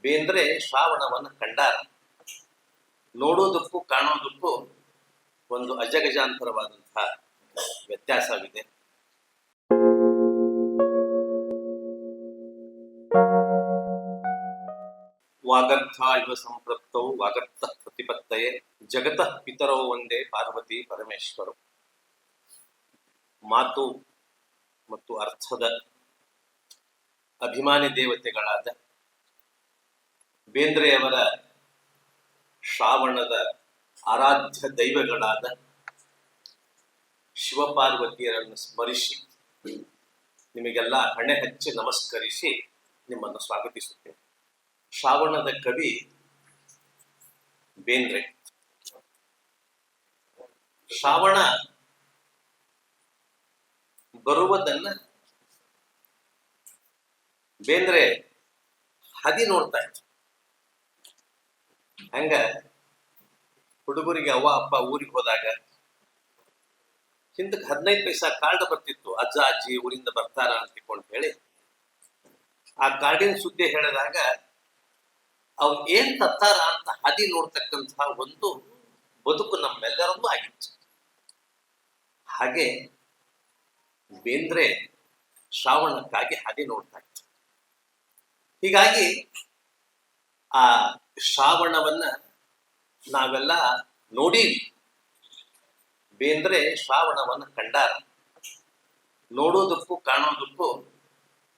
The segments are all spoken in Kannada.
ಬೇಂದ್ರೆ ಶ್ರಾವಣವನ್ನು ಕಂಡಾರ. ನೋಡೋದಕ್ಕೂ ಕಾಣೋದಕ್ಕೂ ಒಂದು ಅಜಗಜಾಂತರವಾದಂತಹ ವ್ಯತ್ಯಾಸವಿದೆ. ವಾಗರ್ಥ ಇವ ಸಂಪೃಕ್ತೌ ವಾಗರ್ಥ ಪ್ರತಿಪತ್ತಯೇ ಜಗತಃ ಪಿತರೌ ಒಂದೇ ಪಾರ್ವತಿ ಪರಮೇಶ್ವರರು. ಮಾತು ಮತ್ತು ಅರ್ಥದ ಅಭಿಮಾನಿ ದೇವತೆಗಳಾದ ಬೇಂದ್ರೆಯವರ ಶ್ರಾವಣದ ಆರಾಧ್ಯ ದೈವಗಳಾದ ಶಿವಪಾರ್ವತಿಯರನ್ನು ಸ್ಮರಿಸಿ ನಿಮಗೆಲ್ಲ ಹಣೆ ಹಚ್ಚಿ ನಮಸ್ಕರಿಸಿ ನಿಮ್ಮನ್ನು ಸ್ವಾಗತಿಸುತ್ತೇನೆ. ಶ್ರಾವಣದ ಕವಿ ಬೇಂದ್ರೆ. ಶ್ರಾವಣ ಬರುವುದನ್ನ ಬೇಂದ್ರೆ ಹದಿ ನೋಡ್ತಾ ಇತ್ತು. ಹಂಗ ಹುಡುಗರಿಗೆ ಅವ್ವ ಅಪ್ಪ ಊರಿಗೆ ಹೋದಾಗ ಹಿಂದಕ್ಕೆ 15 ಪೈಸಾ ಕಾರ್ಡ್ ಬರ್ತಿತ್ತು, ಅಜ್ಜ ಅಜ್ಜಿ ಊರಿಂದ ಬರ್ತಾರ ಅಂತಿಕೊಂಡು ಹೇಳಿ. ಆ ಕಾರ್ಡಿನ ಸುದ್ದಿ ಹೇಳಿದಾಗ ಅವ್ರು ಏನ್ ತತ್ತಾರ ಅಂತ ಹದಿ ನೋಡ್ತಕ್ಕಂತಹ ಒಂದು ಬದುಕು ನಮ್ಮೆಲ್ಲರಲ್ಲೂ ಆಗಿತ್ತು. ಹಾಗೆ ಬೇಂದ್ರೆ ಶ್ರಾವಣಕ್ಕಾಗಿ ಹದಿ ನೋಡ್ತಾ ಇತ್ತು. ಹೀಗಾಗಿ ಆ ಶ್ರಾವಣವನ್ನ ನಾವೆಲ್ಲ ನೋಡೀವಿ. ಬೇಂದ್ರೆ ಶ್ರಾವಣವನ್ನ ಕಂಡಾರ. ನೋಡೋದಕ್ಕೂ ಕಾಣೋದಕ್ಕೂ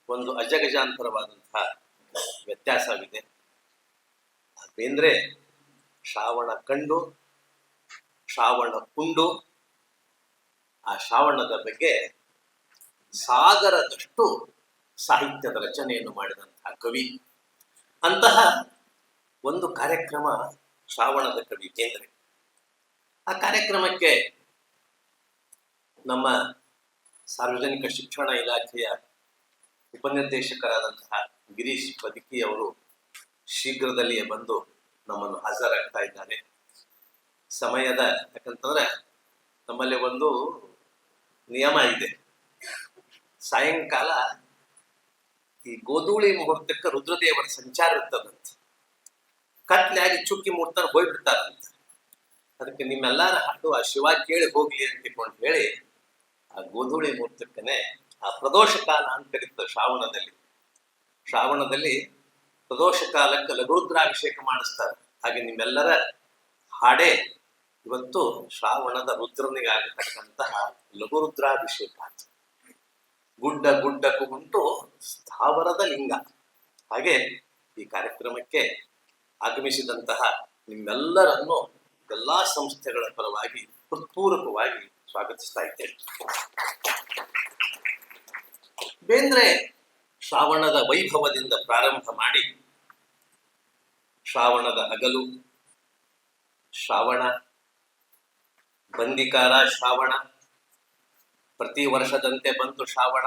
ಒಂದು ಅಜಗಜಾಂತರವಾದಂತಹ ವ್ಯತ್ಯಾಸವಿದೆ. ಬೇಂದ್ರೆ ಶ್ರಾವಣ ಕಂಡು, ಶ್ರಾವಣ ಕುಂಡು, ಆ ಶ್ರಾವಣದ ಬಗ್ಗೆ ಸಾಗರದಷ್ಟು ಸಾಹಿತ್ಯದ ರಚನೆಯನ್ನು ಮಾಡಿದಂತಹ ಕವಿ. ಅಂತಹ ಒಂದು ಕಾರ್ಯಕ್ರಮ ಶ್ರಾವಣದ ಕವಿ ಬೇಂದ್ರೆ. ಆ ಕಾರ್ಯಕ್ರಮಕ್ಕೆ ನಮ್ಮ ಸಾರ್ವಜನಿಕ ಶಿಕ್ಷಣ ಇಲಾಖೆಯ ಉಪನಿರ್ದೇಶಕರಾದಂತಹ ಗಿರೀಶ್ ಬದುಕಿ ಅವರು ಶೀಘ್ರದಲ್ಲಿಯೇ ಬಂದು ನಮ್ಮನ್ನು ಹಾಜರಾಗ್ತಾ ಇದ್ದಾರೆ. ಸಮಯದ ಯಾಕಂತಂದ್ರೆ ನಮ್ಮಲ್ಲಿ ಒಂದು ನಿಯಮ ಇದೆ, ಸಾಯಂಕಾಲ ಈ ಗೋಧೂಳಿ ಮುಹೂರ್ತಕ್ಕೆ ರುದ್ರದೇವರ ಸಂಚಾರ ಇರ್ತದಂತೆ. ಕತ್ಲಾಗಿ ಚುಕ್ಕಿ ಮುಹೂರ್ತ ಹೋಗ್ಬಿಡ್ತಾರಂತ. ಅದಕ್ಕೆ ನಿಮ್ಮೆಲ್ಲರ ಹಾಡು ಆ ಶಿವ ಕೇಳಿ ಹೋಗ್ಲಿ ಅಂತಿಕೊಂಡು ಹೇಳಿ ಆ ಗೋಧೂಳಿ ಮುಹೂರ್ತಕ್ಕನೆ ಆ ಪ್ರದೋಷ ಕಾಲ ಅಂತ ಕರೀತಾರೆ. ಶ್ರಾವಣದಲ್ಲಿ ಪ್ರದೋಷ ಕಾಲಕ್ಕೆ ಲಘುರುದ್ರಾಭಿಷೇಕ ಮಾಡಿಸ್ತಾರೆ. ಹಾಗೆ ನಿಮ್ಮೆಲ್ಲರ ಹಾಡೆ ಇವತ್ತು ಶ್ರಾವಣದ ರುದ್ರನಿಗೆ ಆಗತಕ್ಕಂತಹ ಲಘುರುದ್ರಾಭಿಷೇಕ. ಗುಡ್ಡ ಗುಡ್ಡಕ್ಕೂ ಉಂಟು ಸ್ಥಾವರದ ಲಿಂಗ. ಹಾಗೆ ಈ ಕಾರ್ಯಕ್ರಮಕ್ಕೆ ಆಗಮಿಸಿದಂತಹ ನಿಮ್ಮೆಲ್ಲರನ್ನು ಎಲ್ಲಾ ಸಂಸ್ಥೆಗಳ ಪರವಾಗಿ ಹೃತ್ಪೂರ್ವಕವಾಗಿ ಸ್ವಾಗತಿಸ್ತಾ ಇದ್ದೇನೆ. ಬೇಂದ್ರೆ ಶ್ರಾವಣದ ವೈಭವದಿಂದ ಪ್ರಾರಂಭ ಮಾಡಿ ಶ್ರಾವಣದ ಹಗಲು, ಶ್ರಾವಣ, ಬಂದಿಕಾರ ಶ್ರಾವಣ, ಪ್ರತಿ ವರ್ಷದಂತೆ ಬಂತು ಶ್ರಾವಣ,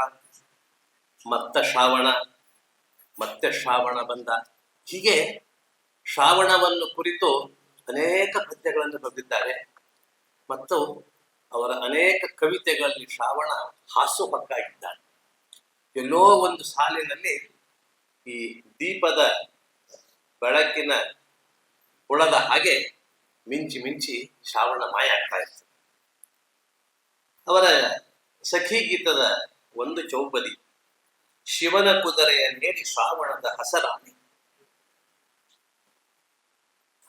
ಮತ್ತೆ ಶ್ರಾವಣ ಬಂದ. ಹೀಗೆ ಶ್ರಾವಣವನ್ನು ಕುರಿತು ಅನೇಕ ಪದ್ಯಗಳನ್ನು ಬರೆದಿದ್ದಾರೆ. ಮತ್ತು ಅವರ ಅನೇಕ ಕವಿತೆಗಳಲ್ಲಿ ಶ್ರಾವಣ ಹಾಸ್ಯೋಪಕ್ಕಾಗಿದ್ದಾರೆ. ಎಲ್ಲೋ ಒಂದು ಸಾಲಿನಲ್ಲಿ ಈ ದೀಪದ ಬೆಳಕಿನ ಹುಳದ ಹಾಗೆ ಮಿಂಚಿ ಮಿಂಚಿ ಶ್ರಾವಣ ಮಾಯ ಆಗ್ತಾ ಇರ್ತದೆ. ಅವರ ಸಖಿ ಗೀತದ ಒಂದು ಚೌಪದಿ, ಶಿವನ ಕುದುರೆಯ ನೇರಿ ಶ್ರಾವಣದ ಹಸರಾಣಿ,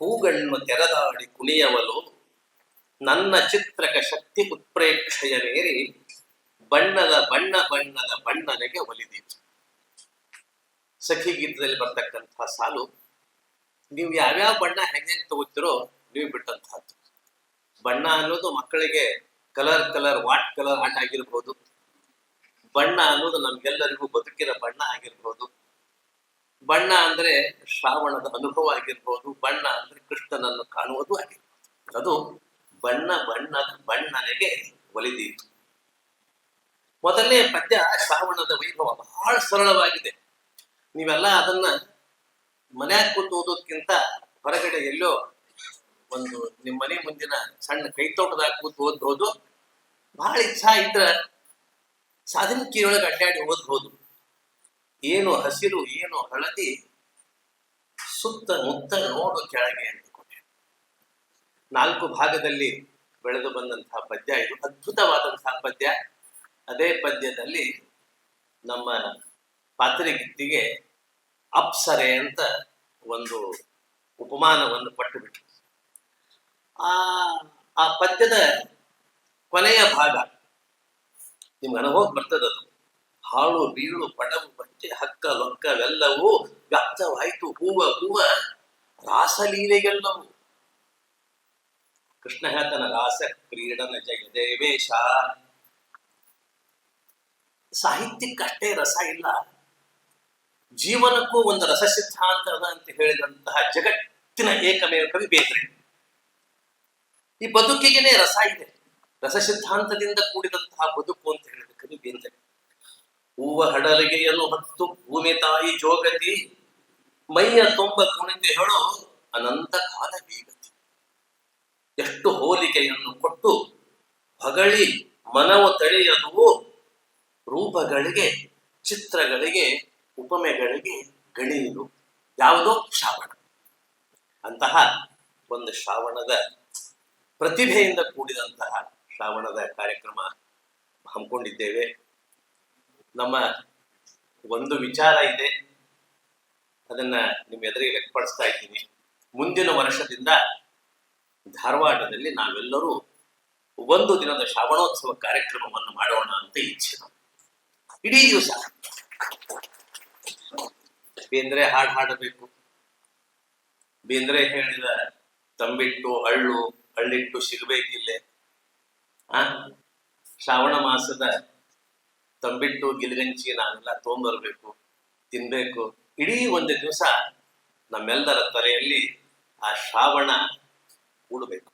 ಹೂಗಣ್ಣು ತೆರೆದಾಡಿ ಕುಣಿಯವಲು ನನ್ನ ಚಿತ್ರಕ ಶಕ್ತಿ ಉತ್ಪ್ರೇಕ್ಷೆಯ ಮೇರಿ ಬಣ್ಣದ ಬಣ್ಣನೆಗೆ ಒಲಿದೀತು. ಸಖಿ ಗೀತದಲ್ಲಿ ಬರ್ತಕ್ಕಂತಹ ಸಾಲು, ನೀವು ಯಾವ್ಯಾವ ಬಣ್ಣ ಹೆಂಗೆ ತಗೋತಿರೋ ನೀವು ಬಿಟ್ಟಂತಹದ್ದು. ಬಣ್ಣ ಅನ್ನೋದು ಮಕ್ಕಳಿಗೆ ಕಲರ್ ವಾಟ್ ಕಲರ್ ಆಟ ಆಗಿರ್ಬೋದು. ಬಣ್ಣ ಅನ್ನೋದು ನಮ್ಗೆಲ್ಲರಿಗೂ ಬದುಕಿನ ಬಣ್ಣ ಆಗಿರ್ಬೋದು. ಬಣ್ಣ ಅಂದ್ರೆ ಶ್ರಾವಣದ ಅನುಭವ ಆಗಿರ್ಬೋದು. ಬಣ್ಣ ಅಂದ್ರೆ ಕೃಷ್ಣನನ್ನು ಕಾಣುವುದು ಆಗಿರ್ಬೋದು. ಅದು ಬಣ್ಣನೆಗೆ ಒಲಿದೀತು. ಮೊದಲನೇ ಪದ್ಯ ಶ್ರಾವಣದ ವೈಭವ ಬಹಳ ಸರಳವಾಗಿದೆ. ನೀವೆಲ್ಲ ಅದನ್ನ ಮನ್ಯಾಗ ಕೂತು ಓದೋದ್ಕಿಂತ ಹೊರಗಡೆ ಎಲ್ಲೋ ಒಂದು ನಿಮ್ಮ ಮನೆ ಮುಂದಿನ ಸಣ್ಣ ಕೈತೋಟದಾಗ ಕೂತು ಓದ್ಬಹುದು. ಬಹಳ ಇಚ್ಛಾ ಇದ್ರ ಸಾಧನಕಿಯೊಳಗೆ ಅಡ್ಡಾಡಿ ಓದ್ಬಹುದು. ಏನು ಹಸಿರು ಏನು ಹಳದಿ ಸುತ್ತಮುತ್ತ ನೋಡು ಕೆಳಗೆ ಅಂದುಕೊಂಡೆ. 4 ಭಾಗದಲ್ಲಿ ಬೆಳೆದು ಬಂದಂತಹ ಪದ್ಯ ಇದು, ಅದ್ಭುತವಾದಂತಹ ಪದ್ಯ. ಅದೇ ಪದ್ಯದಲ್ಲಿ ನಮ್ಮ ಪಾತ್ರಿಗಿತ್ತಿಗೆ ಅಪ್ಸರೆ ಅಂತ ಒಂದು ಉಪಮಾನವನ್ನು ಕೊಟ್ಟು ಬಿಟ್ಟು, ಆ ಪದ್ಯದ ಕೊನೆಯ ಭಾಗ ನಿಮ್ಗೆ ಅನುಭವ ಬರ್ತದದು. ಹಾಳು ಬೀಳು ಪಡವು ಬಚ್ಚೆ ಹಕ್ಕ ಲೊಕ್ಕವೆಲ್ಲವೂ ವ್ಯಕ್ತವಾಯಿತು ಹೂವ ಹೂವ ರಾಸಲೀಲೆಗೆಲ್ಲವೂ. ಕೃಷ್ಣ ಹೇಳ್ತಾನ, ರಾಸ ಕ್ರೀಡನ ಜಯ ದೇವೇಶ. ಸಾಹಿತ್ಯಕ್ಕಷ್ಟೇ ರಸ ಇಲ್ಲ, ಜೀವನಕ್ಕೂ ಒಂದು ರಸ ಸಿದ್ಧಾಂತ ಅದ ಅಂತ ಹೇಳಿದಂತಹ ಜಗತ್ತಿನ ಏಕಮೇವ ಕವಿ ಬೇಂದ್ರೆ. ಈ ಬದುಕಿಗೆನೆ ರಸ ಇದೆ, ರಸ ಸಿದ್ಧಾಂತದಿಂದ ಕೂಡಿದಂತಹ ಬದುಕು ಅಂತ ಹೇಳಿದ ಕವಿ ಬೇಂದ್ರೆ. ಹೂವ ಹಡಲಿಗೆಯನ್ನು ಹೊತ್ತು ಭೂಮಿ ತಾಯಿ ಜೋಗತಿ, ಮೈಯ ತೊಂಬ ಕುಣಿದು ಹೇಳೋ ಅನಂತ ಕಾಲ ಬೀಗತಿ. ಎಷ್ಟು ಹೋಲಿಕೆಯನ್ನು ಕೊಟ್ಟು ಹೊಗಳಿ ಮನವು ತಳೆಯದು, ರೂಪಗಳಿಗೆ ಚಿತ್ರಗಳಿಗೆ ಉಪಮೆಗಳಿಗೆ ಗಣಿಯುವುದು ಯಾವುದೋ ಶ್ರಾವಣ. ಅಂತಹ ಒಂದು ಶ್ರಾವಣದ ಪ್ರತಿಭೆಯಿಂದ ಕೂಡಿದಂತಹ ಶ್ರಾವಣದ ಕಾರ್ಯಕ್ರಮ ಹಮ್ಮಿಕೊಂಡಿದ್ದೇವೆ. ನಮ್ಮ ಒಂದು ವಿಚಾರ ಇದೆ, ಅದನ್ನ ನಿಮ್ಮ ಎದುರಿಗೆ ವ್ಯಕ್ತಪಡಿಸ್ತಾ ಇದ್ದೀನಿ. ಮುಂದಿನ ವರ್ಷದಿಂದ ಧಾರವಾಡದಲ್ಲಿ ನಾವೆಲ್ಲರೂ ಒಂದು ದಿನದ ಶ್ರಾವಣೋತ್ಸವ ಕಾರ್ಯಕ್ರಮವನ್ನು ಮಾಡೋಣ ಅಂತ ಇಚ್ಛೆ. ಇಡೀ ದಿವಸ ಬೇಂದ್ರೆ ಹಾಡು ಹಾಡಬೇಕು. ಬೇಂದ್ರೆ ಹೇಳಿದ ತಂಬಿಟ್ಟು ಹಳ್ಳು ಹಳ್ಳಿಟ್ಟು ಸಿಗಬೇಕಿಲ್ಲೇ, ಶ್ರಾವಣ ಮಾಸದ ತಂಬಿಟ್ಟು ಗಿಲಿಗಂಚಿ ನಾವೆಲ್ಲ ತೊಗೊಂಡ್ಬರ್ಬೇಕು, ತಿನ್ಬೇಕು. ಇಡೀ ಒಂದು ದಿವಸ ನಮ್ಮೆಲ್ಲರ ತಲೆಯಲ್ಲಿ ಆ ಶ್ರಾವಣ ಕೂಡಬೇಕು.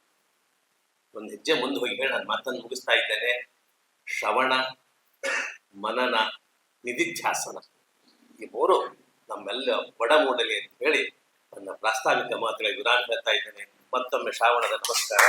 ಒಂದು ಹೆಜ್ಜೆ ಮುಂದೆ ಹೋಗಿ ಹೇಳಿ ನಾನು ಮಾತನ್ನು ಮುಗಿಸ್ತಾ ಇದ್ದೇನೆ. ಶ್ರವಣ, ಮನನ, ನಿಧಿಧ್ಯಾಸನ, ಈ 3 ನಮ್ಮೆಲ್ಲ ಒಡಮೂಡಲಿ ಅಂತ ಹೇಳಿ ನನ್ನ ಪ್ರಾಸ್ತಾವಿಕ ಮಾತುಗಳ ವಿರಾಮ ಹೇಳ್ತಾ ಇದ್ದೇನೆ. ಮತ್ತೊಮ್ಮೆ ಶ್ರಾವಣದ ನಮಸ್ಕಾರ.